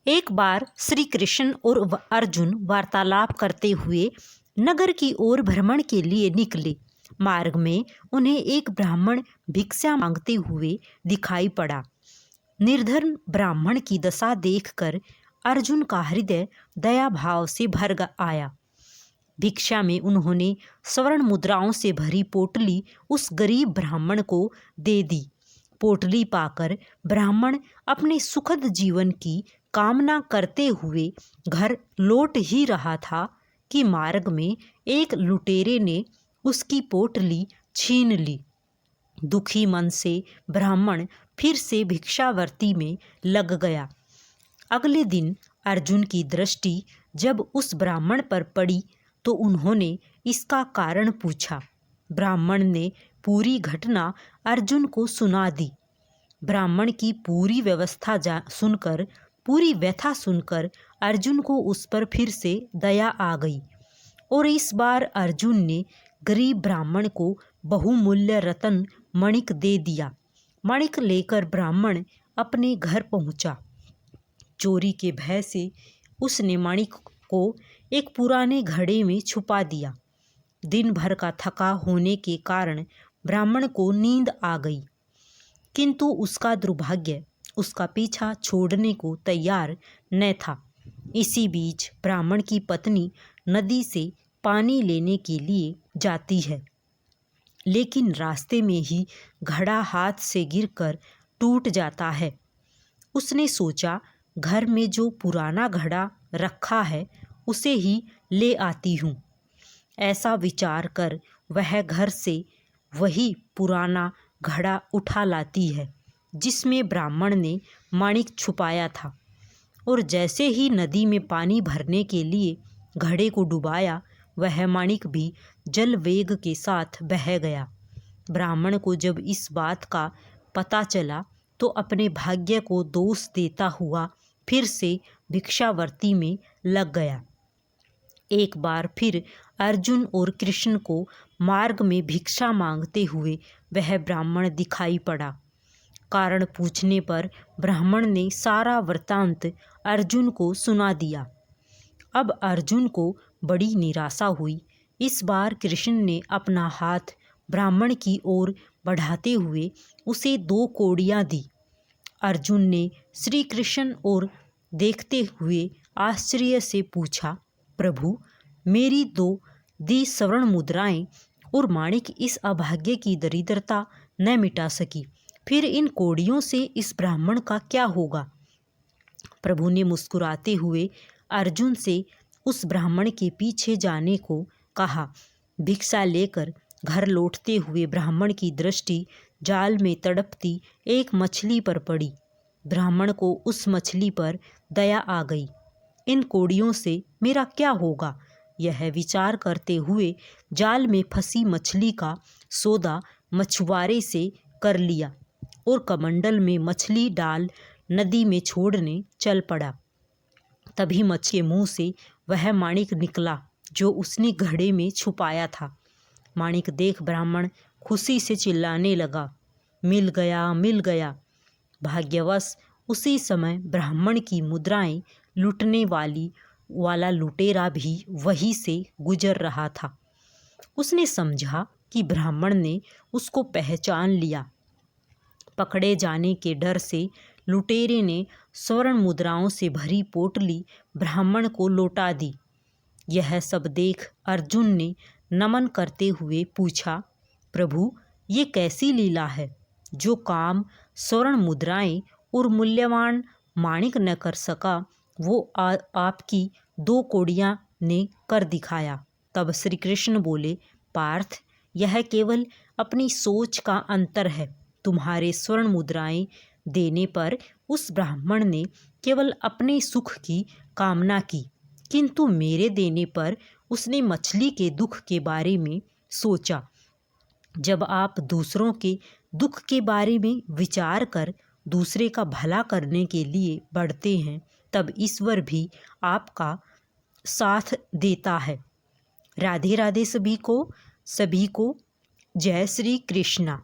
एक बार श्री कृष्ण और अर्जुन वार्तालाप करते हुए नगर की ओर भ्रमण के लिए निकले। मार्ग में उन्हें एक ब्राह्मण भिक्षा मांगते हुए दिखाई पड़ा। निर्धन ब्राह्मण की दशा देखकर अर्जुन का हृदय दया भाव से भर आया। भिक्षा में उन्होंने स्वर्ण मुद्राओं से भरी पोटली उस गरीब ब्राह्मण को दे दी। पोटली पाकर ब्राह्मण अपने सुखद जीवन की कामना करते हुए घर लौट ही रहा था कि मार्ग में एक लुटेरे ने उसकी पोटली छीन ली। दुखी मन से ब्राह्मण फिर से भिक्षावृत्ति में लग गया। अगले दिन अर्जुन की दृष्टि जब उस ब्राह्मण पर पड़ी तो उन्होंने इसका कारण पूछा। ब्राह्मण ने पूरी घटना अर्जुन को सुना दी। ब्राह्मण की पूरी व्यथा सुनकर अर्जुन को उस पर फिर से दया आ गई और इस बार अर्जुन ने गरीब ब्राह्मण को बहुमूल्य रत्न मणिक दे दिया। मणिक लेकर ब्राह्मण अपने घर पहुंचा। चोरी के भय से उसने मणिक को एक पुराने घड़े में छुपा दिया। दिन भर का थका होने के कारण ब्राह्मण को नींद आ गई, किंतु उसका दुर्भाग्य उसका पीछा छोड़ने को तैयार न था। इसी बीच ब्राह्मण की पत्नी नदी से पानी लेने के लिए जाती है, लेकिन रास्ते में ही घड़ा हाथ से गिरकर टूट जाता है। उसने सोचा, घर में जो पुराना घड़ा रखा है उसे ही ले आती हूँ। ऐसा विचार कर वह घर से वही पुराना घड़ा उठा लाती है जिसमें ब्राह्मण ने माणिक छुपाया था, और जैसे ही नदी में पानी भरने के लिए घड़े को डुबाया, वह माणिक भी जल वेग के साथ बह गया। ब्राह्मण को जब इस बात का पता चला तो अपने भाग्य को दोष देता हुआ फिर से भिक्षावृत्ति में लग गया। एक बार फिर अर्जुन और कृष्ण को मार्ग में भिक्षा मांगते हुए वह ब्राह्मण दिखाई पड़ा। कारण पूछने पर ब्राह्मण ने सारा वृत्तांत अर्जुन को सुना दिया। अब अर्जुन को बड़ी निराशा हुई। इस बार कृष्ण ने अपना हाथ ब्राह्मण की ओर बढ़ाते हुए उसे 2 कौड़ियाँ दी। अर्जुन ने श्री कृष्ण और देखते हुए आश्चर्य से पूछा, प्रभु, मेरी 2 दी स्वर्ण मुद्राएं और माणिक इस अभाग्य की दरिद्रता न मिटा सकी, फिर इन कौड़ियों से इस ब्राह्मण का क्या होगा? प्रभु ने मुस्कुराते हुए अर्जुन से उस ब्राह्मण के पीछे जाने को कहा। भिक्षा लेकर घर लौटते हुए ब्राह्मण की दृष्टि जाल में तड़पती एक मछली पर पड़ी। ब्राह्मण को उस मछली पर दया आ गई। इन कौड़ियों से मेरा क्या होगा, यह विचार करते हुए जाल में फंसी मछली का सौदा मछुआरे से कर लिया और कमंडल में मछली डाल नदी में छोड़ने चल पड़ा। तभी मछली के मुंह से वह माणिक निकला जो उसने घड़े में छुपाया था। माणिक देख ब्राह्मण खुशी से चिल्लाने लगा, मिल गया, मिल गया। भाग्यवश उसी समय ब्राह्मण की मुद्राएं लूटने वाला लुटेरा भी वहीं से गुजर रहा था। उसने समझा कि ब्राह्मण ने उसको पहचान लिया। पकड़े जाने के डर से लुटेरे ने स्वर्ण मुद्राओं से भरी पोटली ब्राह्मण को लौटा दी। यह सब देख अर्जुन ने नमन करते हुए पूछा, प्रभु, ये कैसी लीला है? जो काम स्वर्ण मुद्राएं और मूल्यवान माणिक न कर सका, वो आपकी 2 कौड़ियाँ ने कर दिखाया। तब श्री कृष्ण बोले, पार्थ, यह केवल अपनी सोच का अंतर है। तुम्हारे स्वर्ण मुद्राएं देने पर उस ब्राह्मण ने केवल अपने सुख की कामना की, किंतु मेरे देने पर उसने मछली के दुख के बारे में सोचा। जब आप दूसरों के दुख के बारे में विचार कर दूसरे का भला करने के लिए बढ़ते हैं, तब ईश्वर भी आपका साथ देता है। राधे राधे सभी को। जय श्री कृष्णा।